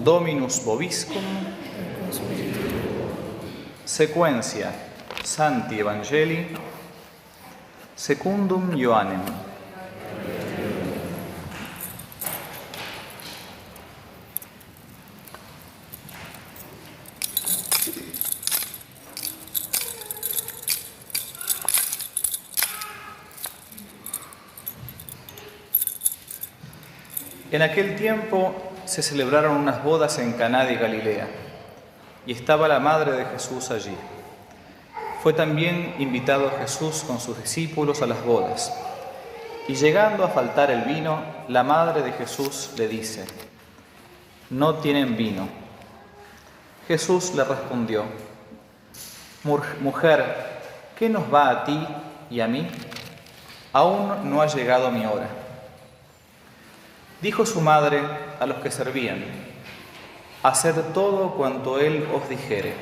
Dominus vobiscum. Sequentia Sancti Evangelii secundum Ioannem. En aquel tiempo se celebraron unas bodas en Caná de Galilea, y estaba la madre de Jesús allí. Fue también invitado Jesús con sus discípulos a las bodas. Y llegando a faltar el vino, la madre de Jesús le dice: «No tienen vino». Jesús le respondió: «Mujer, ¿qué nos va a ti y a mí? Aún no ha llegado mi hora». Dijo su madre a los que servían: «Haced todo cuanto él os dijere».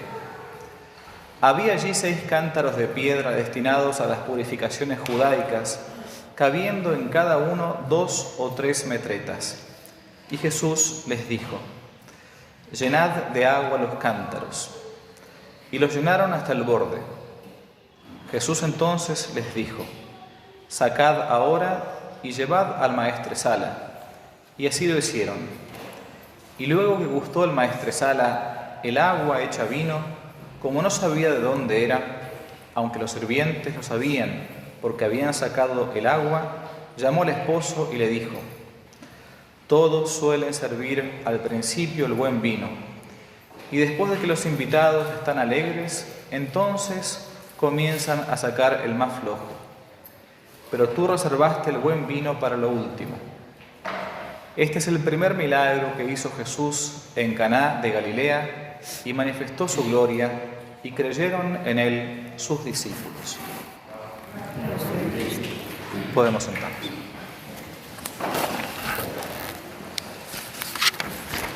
Había allí 6 cántaros de piedra destinados a las purificaciones judaicas, cabiendo en cada uno 2 o 3 metretas. Y Jesús les dijo: «Llenad de agua los cántaros». Y los llenaron hasta el borde. Jesús entonces les dijo: «Sacad ahora y llevad al maestresala». Y así lo hicieron. Y luego que gustó el maestresala el agua hecha vino, como no sabía de dónde era, aunque los sirvientes lo sabían, porque habían sacado el agua, llamó al esposo y le dijo: «Todos suelen servir al principio el buen vino, y después de que los invitados están alegres, entonces comienzan a sacar el más flojo. Pero tú reservaste el buen vino para lo último». Este es el primer milagro que hizo Jesús en Caná de Galilea y manifestó su gloria, y creyeron en él sus discípulos. Podemos sentarnos.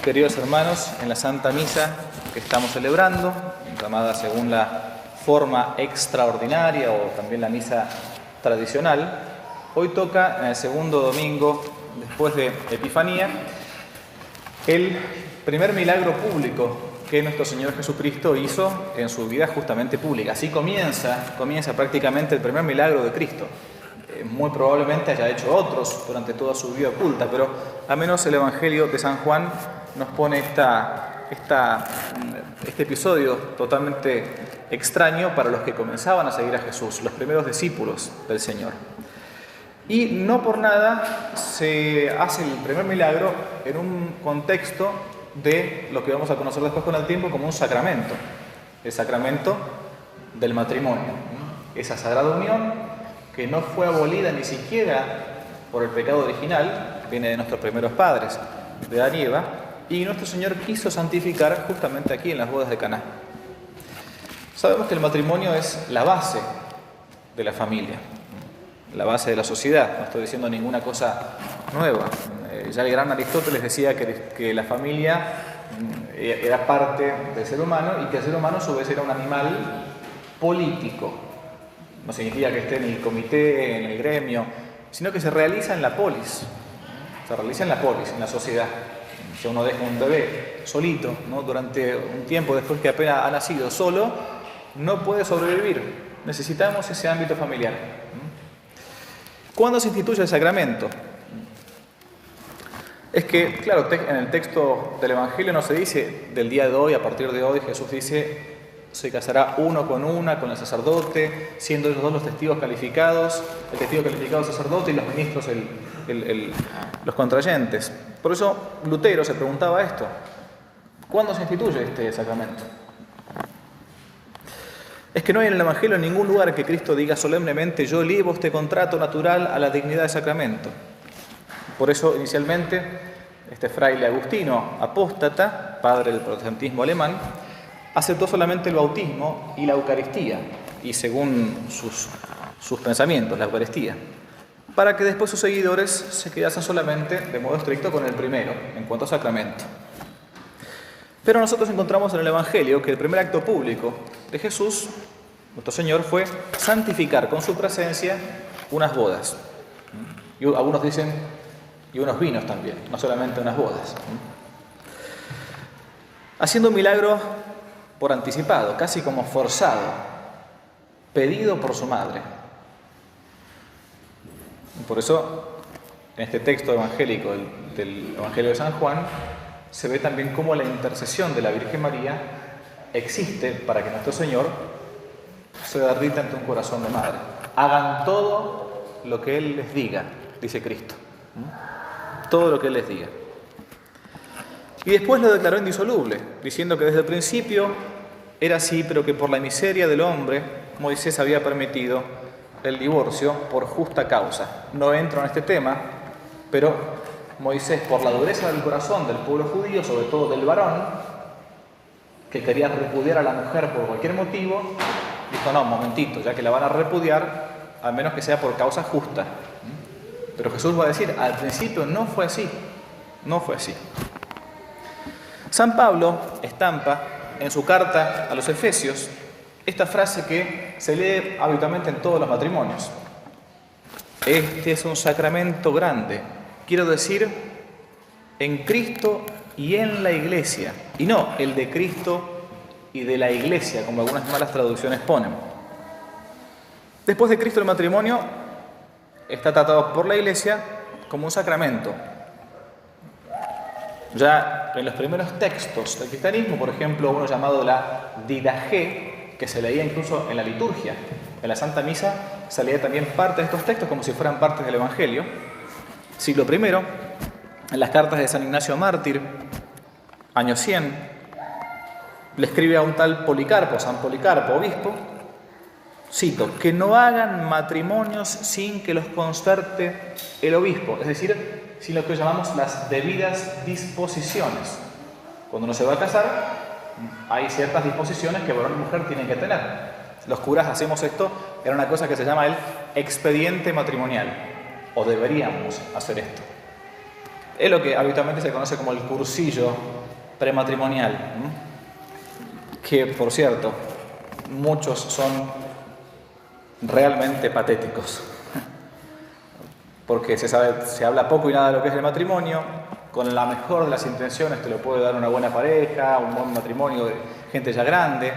Queridos hermanos, en la Santa Misa que estamos celebrando, llamada según la forma extraordinaria o también la misa tradicional, hoy toca en el segundo domingo después de Epifanía el primer milagro público que nuestro Señor Jesucristo hizo en su vida justamente pública. Así comienza prácticamente el primer milagro de Cristo. Muy probablemente haya hecho otros durante toda su vida oculta, pero al menos el Evangelio de San Juan nos pone este episodio totalmente extraño para los que comenzaban a seguir a Jesús, los primeros discípulos del Señor. Y no por nada se hace el primer milagro en un contexto de lo que vamos a conocer después con el tiempo como un sacramento, el sacramento del matrimonio, esa sagrada unión que no fue abolida ni siquiera por el pecado original, viene de nuestros primeros padres, de Adán y Eva, y nuestro Señor quiso santificar justamente aquí en las bodas de Caná. Sabemos que el matrimonio es la base de la familia, la base de la sociedad. No estoy diciendo ninguna cosa nueva. Ya el gran Aristóteles decía que la familia era parte del ser humano y que el ser humano a su vez era un animal político. No significa que esté en el comité, en el gremio, sino que se realiza en la polis. Se realiza en la polis, en la sociedad. Si uno deja un bebé solito, ¿no?, durante un tiempo después que apenas ha nacido solo, no puede sobrevivir. Necesitamos ese ámbito familiar. ¿Cuándo se instituye el sacramento? Es que, claro, en el texto del Evangelio no se dice del día de hoy, a partir de hoy, Jesús dice: se casará uno con una, con el sacerdote, siendo ellos dos los testigos calificados, el testigo calificado sacerdote y los ministros los contrayentes. Por eso Lutero se preguntaba esto: ¿cuándo se instituye este sacramento? Es que no hay en el Evangelio en ningún lugar que Cristo diga solemnemente: yo elevo este contrato natural a la dignidad de sacramento. Por eso, inicialmente, este fraile agustino, apóstata, padre del protestantismo alemán, aceptó solamente el bautismo y la Eucaristía, y según sus pensamientos, la Eucaristía, para que después sus seguidores se quedasen solamente, de modo estricto, con el primero, en cuanto a sacramento. Pero nosotros encontramos en el Evangelio que el primer acto público de Jesús, nuestro Señor, fue santificar con su presencia unas bodas. Y algunos dicen, y unos vinos también, no solamente unas bodas. haciendo un milagro por anticipado, casi como forzado, pedido por su madre. Por eso, en este texto evangélico del Evangelio de San Juan, se ve también cómo la intercesión de la Virgen María existe para que nuestro Señor se derrita ante un corazón de madre. Hagan todo lo que Él les diga, dice Cristo. Todo lo que Él les diga. Y después lo declaró indisoluble, diciendo que desde el principio era así, pero que por la miseria del hombre, Moisés había permitido el divorcio por justa causa. No entro en este tema, pero Moisés, por la dureza del corazón del pueblo judío, sobre todo del varón, que quería repudiar a la mujer por cualquier motivo, dijo, no, un momentito, ya que la van a repudiar, al menos que sea por causa justa. Pero Jesús va a decir, al principio no fue así, no fue así. San Pablo estampa en su carta a los Efesios esta frase que se lee habitualmente en todos los matrimonios. Este es un sacramento grande, quiero decir, en Cristo y en la Iglesia, y no el de Cristo y de la Iglesia, como algunas malas traducciones ponen. Después de Cristo el matrimonio está tratado por la Iglesia como un sacramento. Ya en los primeros textos del cristianismo, por ejemplo, uno llamado la Didaché, que se leía incluso en la liturgia, en la Santa Misa, se leía también parte de estos textos como si fueran partes del Evangelio. Siglo I, en las cartas de San Ignacio Mártir, año 100, le escribe a un tal Policarpo, San Policarpo, obispo, cito, que no hagan matrimonios sin que los concerte el obispo, es decir, sin lo que llamamos las debidas disposiciones. Cuando uno se va a casar, hay ciertas disposiciones que varón y mujer tienen que tener. Los curas hacemos esto, era una cosa que se llama el expediente matrimonial, o deberíamos hacer esto. Es lo que habitualmente se conoce como el cursillo prematrimonial, que, por cierto, muchos son realmente patéticos, porque se habla poco y nada de lo que es el matrimonio. Con la mejor de las intenciones te lo puede dar una buena pareja, un buen matrimonio de gente ya grande.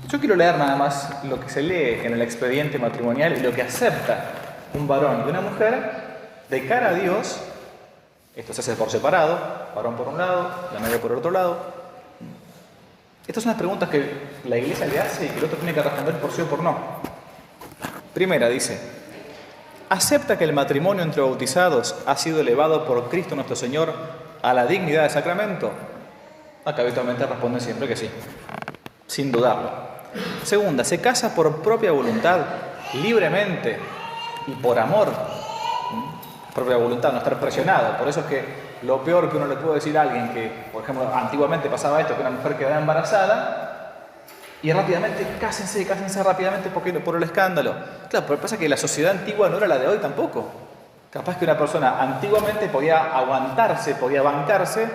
Yo quiero leer nada más lo que se lee en el expediente matrimonial y lo que acepta un varón y una mujer de cara a Dios. Esto se hace por separado, varón por un lado, la novia por el otro lado. Estas son las preguntas que la Iglesia le hace y que el otro tiene que responder por sí o por no. Primera, dice: ¿acepta que el matrimonio entre bautizados ha sido elevado por Cristo nuestro Señor a la dignidad de sacramento? Acá habitualmente responden siempre que sí, sin dudarlo. Segunda, ¿se casa por propia voluntad, libremente y por amor? Propia voluntad, no estar presionado. Por eso es que lo peor que uno le puede decir a alguien que, por ejemplo, antiguamente pasaba esto, que una mujer quedaba embarazada y rápidamente, cásense rápidamente por el escándalo. Claro, pero pasa que la sociedad antigua no era la de hoy tampoco. Capaz que una persona antiguamente podía aguantarse, podía bancarse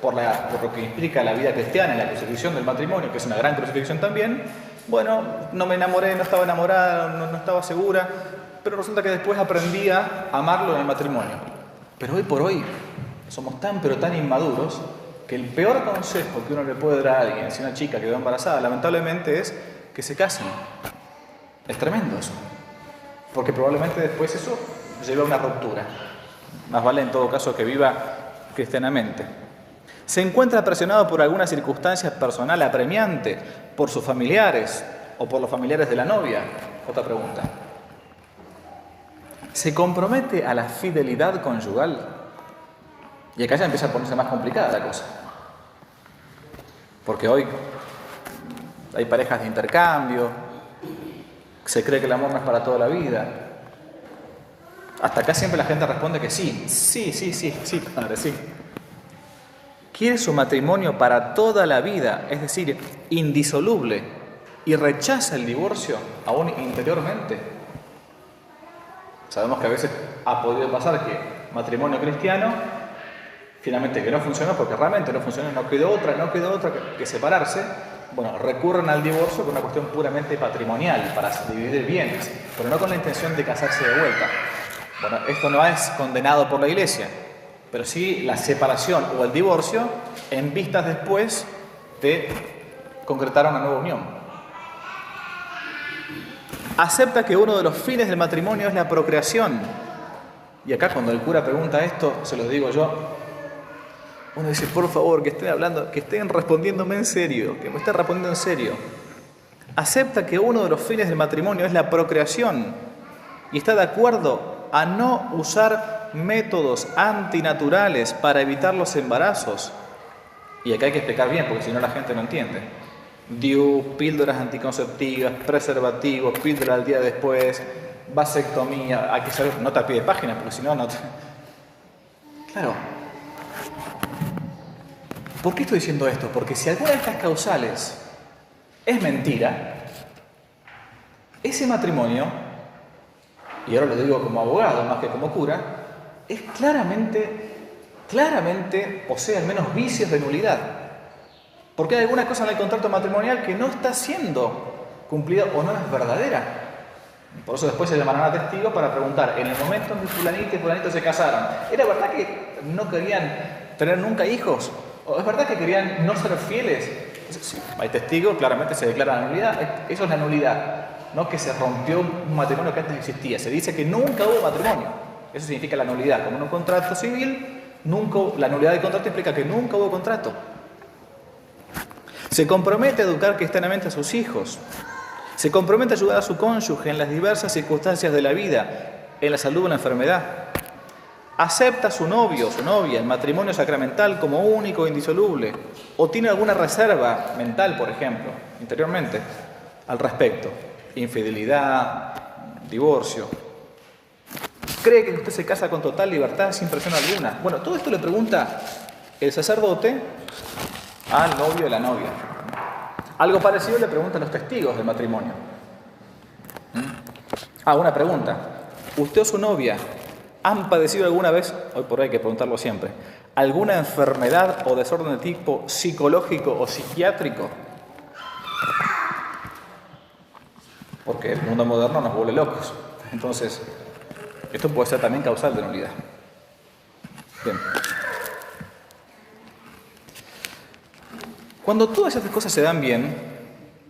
por lo que implica la vida cristiana y la crucifixión del matrimonio, que es una gran crucifixión también. Bueno, no me enamoré, no estaba enamorada, no estaba segura, pero resulta que después aprendí a amarlo en el matrimonio. Pero hoy por hoy somos tan pero tan inmaduros que el peor consejo que uno le puede dar a alguien, si una chica quedó embarazada, lamentablemente, es que se casen. Es tremendo eso, porque probablemente después eso lleva a una ruptura. Más vale en todo caso que viva cristianamente. ¿Se encuentra presionado por alguna circunstancia personal apremiante, por sus familiares o por los familiares de la novia? Otra pregunta. ¿Se compromete a la fidelidad conyugal? Y acá ya empieza a ponerse más complicada la cosa. Porque hoy hay parejas de intercambio, se cree que el amor no es para toda la vida. Hasta acá siempre la gente responde que sí. Sí, padre, sí. Quiere su matrimonio para toda la vida, es decir, indisoluble, y rechaza el divorcio aún interiormente. Sabemos que a veces ha podido pasar que matrimonio cristiano finalmente que no funcionó, porque realmente no funcionó, no quedó otra que separarse. Bueno, recurren al divorcio por una cuestión puramente patrimonial, para dividir bienes, pero no con la intención de casarse de vuelta. Bueno, esto no es condenado por la Iglesia, pero sí la separación o el divorcio en vistas después de concretar una nueva unión. Acepta que uno de los fines del matrimonio es la procreación. Y acá cuando el cura pregunta esto, se lo digo yo, uno dice, por favor, que estén hablando, que estén respondiéndome en serio, que me estén respondiendo en serio. Acepta que uno de los fines del matrimonio es la procreación y está de acuerdo a no usar métodos antinaturales para evitar los embarazos. Y acá hay que explicar bien, porque si no la gente no entiende. DIU, píldoras anticonceptivas, preservativos, píldora al día después, vasectomía, hay que saber, nota a pie de página, porque si no, no te... Claro. ¿Por qué estoy diciendo esto? Porque si alguna de estas causales es mentira, ese matrimonio, y ahora lo digo como abogado más que como cura, es claramente posee al menos vicios de nulidad. Porque hay alguna cosa en el contrato matrimonial que no está siendo cumplida o no es verdadera. Por eso después se llamarán a testigos para preguntar, en el momento en que fulanito y fulanito se casaron, ¿era verdad que no querían tener nunca hijos? ¿O es verdad que querían no ser fieles? Sí, hay testigos, claramente se declara la nulidad. Eso es la nulidad, no que se rompió un matrimonio que antes existía. Se dice que nunca hubo matrimonio. Eso significa la nulidad. Como en un contrato civil, la nulidad del contrato implica que nunca hubo contrato. Se compromete a educar cristianamente a sus hijos. Se compromete a ayudar a su cónyuge en las diversas circunstancias de la vida, en la salud o en la enfermedad. Acepta a su novio o su novia el matrimonio sacramental como único e indisoluble, o tiene alguna reserva mental, por ejemplo, interiormente, al respecto. Infidelidad, divorcio. Cree que usted se casa con total libertad, sin presión alguna. Bueno, todo esto le pregunta el sacerdote al novio de la novia. Algo parecido le preguntan los testigos del matrimonio. Una pregunta. ¿Usted o su novia han padecido alguna vez, hoy por hoy hay que preguntarlo siempre, alguna enfermedad o desorden de tipo psicológico o psiquiátrico? Porque el mundo moderno nos vuelve locos. Entonces, esto puede ser también causal de nulidad. Bien. Cuando todas estas cosas se dan bien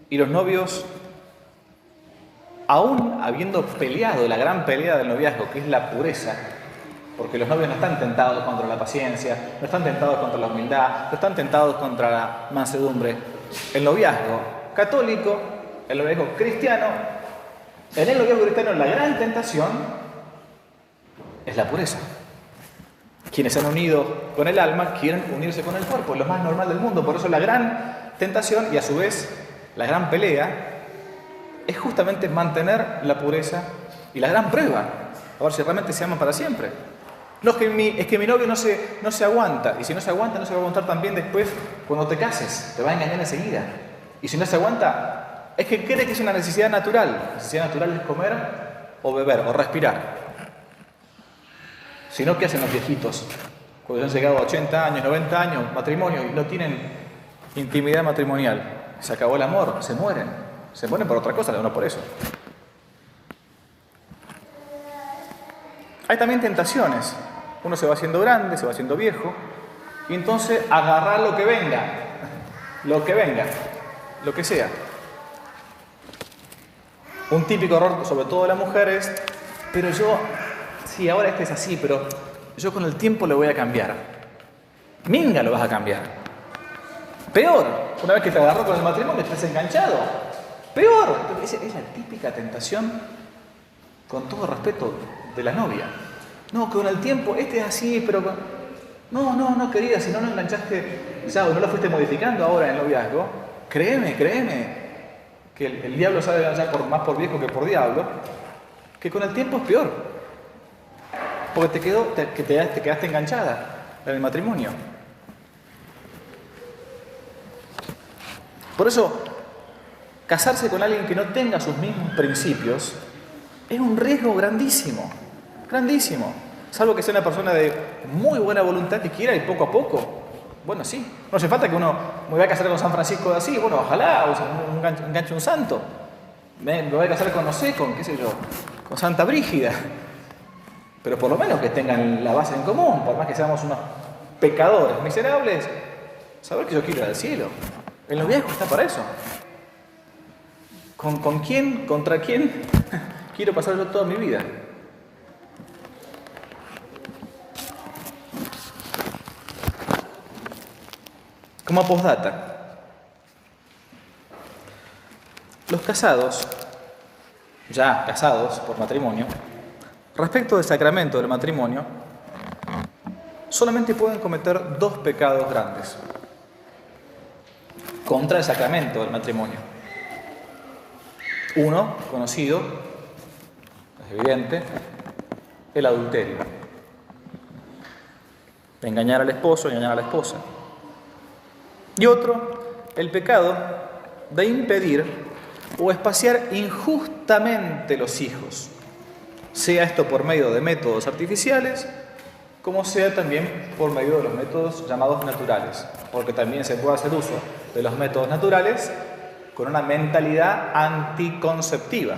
y los novios, aún habiendo peleado la gran pelea del noviazgo, que es la pureza, porque los novios no están tentados contra la paciencia, no están tentados contra la humildad, no están tentados contra la mansedumbre. El noviazgo católico, el noviazgo cristiano, en el noviazgo cristiano la gran tentación es la pureza. Quienes se han unido con el alma quieren unirse con el cuerpo, es lo más normal del mundo. Por eso la gran tentación y a su vez la gran pelea es justamente mantener la pureza y la gran prueba, a ver si realmente se aman para siempre. No es que mi novio no se aguanta, y si no se aguanta no se va a aguantar también después cuando te cases, te va a engañar enseguida. Y si no se aguanta, es que cree que es una necesidad natural. La necesidad natural es comer o beber o respirar. Si no, ¿qué hacen los viejitos? Cuando han llegado a 80 años, 90 años, matrimonio, y no tienen intimidad matrimonial. Se acabó el amor, se mueren. Se mueren por otra cosa, no por eso. Hay también tentaciones. Uno se va haciendo grande, se va haciendo viejo, y entonces agarrar lo que venga, lo que sea. Un típico error, sobre todo de las mujeres, pero sí, ahora este es así, pero yo con el tiempo lo voy a cambiar. Minga lo vas a cambiar. Peor, una vez que te agarró con el matrimonio, estás enganchado. Peor, es la típica tentación, con todo respeto, de la novia. No, que con el tiempo, este es así, pero... No, querida, si no enganchaste, ya, o no lo fuiste modificando ahora en el noviazgo, créeme, que el diablo sabe enganchar más por viejo que por diablo, que con el tiempo es peor. Porque te quedaste enganchada en el matrimonio. Por eso, casarse con alguien que no tenga sus mismos principios es un riesgo grandísimo, grandísimo. Salvo que sea una persona de muy buena voluntad que quiera ir poco a poco. Bueno, sí. No hace falta que uno me vaya a casar con San Francisco de Asís. Bueno, ojalá, o enganche un santo. Me voy a casar con, no sé, qué sé yo, con Santa Brígida. Pero por lo menos que tengan la base en común, por más que seamos unos pecadores miserables, saber que yo quiero ir al cielo. El noviazgo está para eso. ¿Con quién, contra quién quiero pasar yo toda mi vida? Como postdata, los casados, ya casados por matrimonio, respecto del sacramento del matrimonio, solamente pueden cometer 2 pecados grandes contra el sacramento del matrimonio. Uno, conocido, es evidente, el adulterio. Engañar al esposo, engañar a la esposa. Y otro, el pecado de impedir o espaciar injustamente los hijos, sea esto por medio de métodos artificiales, como sea también por medio de los métodos llamados naturales, porque también se puede hacer uso de los métodos naturales con una mentalidad anticonceptiva.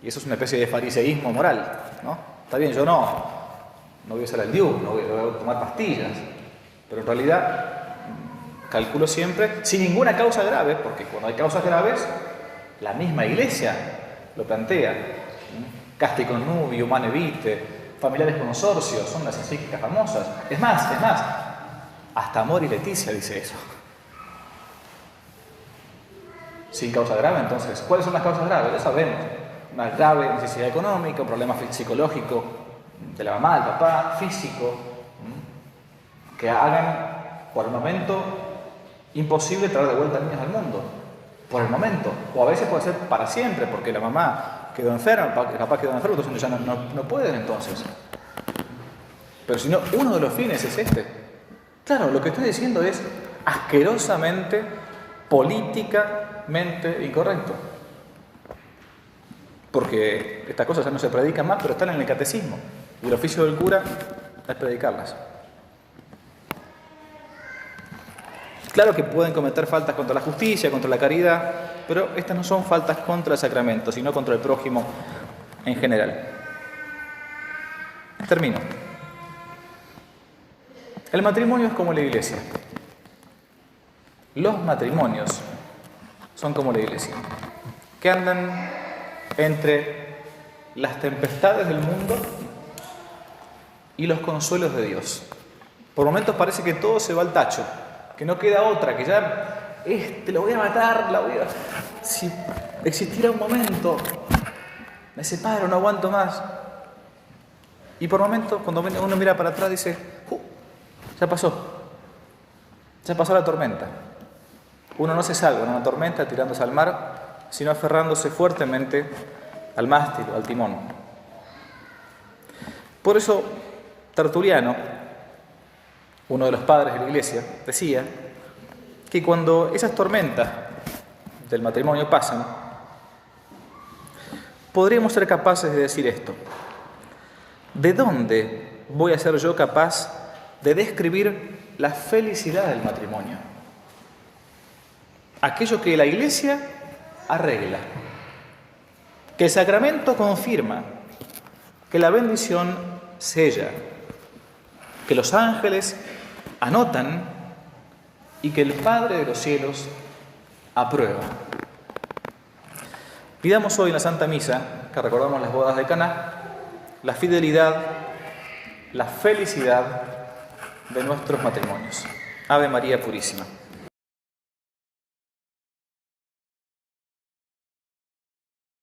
Y eso es una especie de fariseísmo moral, ¿no? Está bien, yo no voy a usar el DIU, no voy a tomar pastillas, pero en realidad calculo siempre, sin ninguna causa grave, porque cuando hay causas graves, la misma Iglesia lo plantea. Casti connubio, humane vitae, familiares consorcios, son las encíclicas famosas. Es más, hasta Amor y Leticia dice eso. Sin causa grave, entonces, ¿cuáles son las causas graves? Ya sabemos. Una grave necesidad económica, un problema psicológico de la mamá, del papá, físico, que hagan por el momento imposible traer de vuelta niños al mundo, por el momento, o a veces puede ser para siempre, porque la mamá quedó enferma, el papá quedó enfermo, entonces ya no pueden entonces. Pero si no, uno de los fines es este. Claro, lo que estoy diciendo es asquerosamente, políticamente incorrecto. Porque estas cosas ya no se predican más, pero están en el catecismo. Y el oficio del cura es predicarlas. Claro que pueden cometer faltas contra la justicia, contra la caridad, pero estas no son faltas contra el sacramento, sino contra el prójimo en general. Termino. El matrimonio es como la Iglesia. Los matrimonios son como la Iglesia, que andan entre las tempestades del mundo y los consuelos de Dios. Por momentos parece que todo se va al tacho, que no queda otra, que ya lo voy a matar, si existiera un momento, me separo, no aguanto más. Y por momentos, cuando uno mira para atrás, dice, ya pasó la tormenta. Uno no se salva en una tormenta tirándose al mar, sino aferrándose fuertemente al mástil o al timón. Por eso, Tertuliano, uno de los padres de la Iglesia, decía que cuando esas tormentas del matrimonio pasan, podríamos ser capaces de decir esto: ¿de dónde voy a ser yo capaz de describir la felicidad del matrimonio? Aquello que la Iglesia arregla, que el sacramento confirma, que la bendición sella, que los ángeles anotan y que el Padre de los cielos aprueba. Pidamos hoy en la Santa Misa, que recordamos las bodas de Caná, la fidelidad, la felicidad de nuestros matrimonios. Ave María Purísima.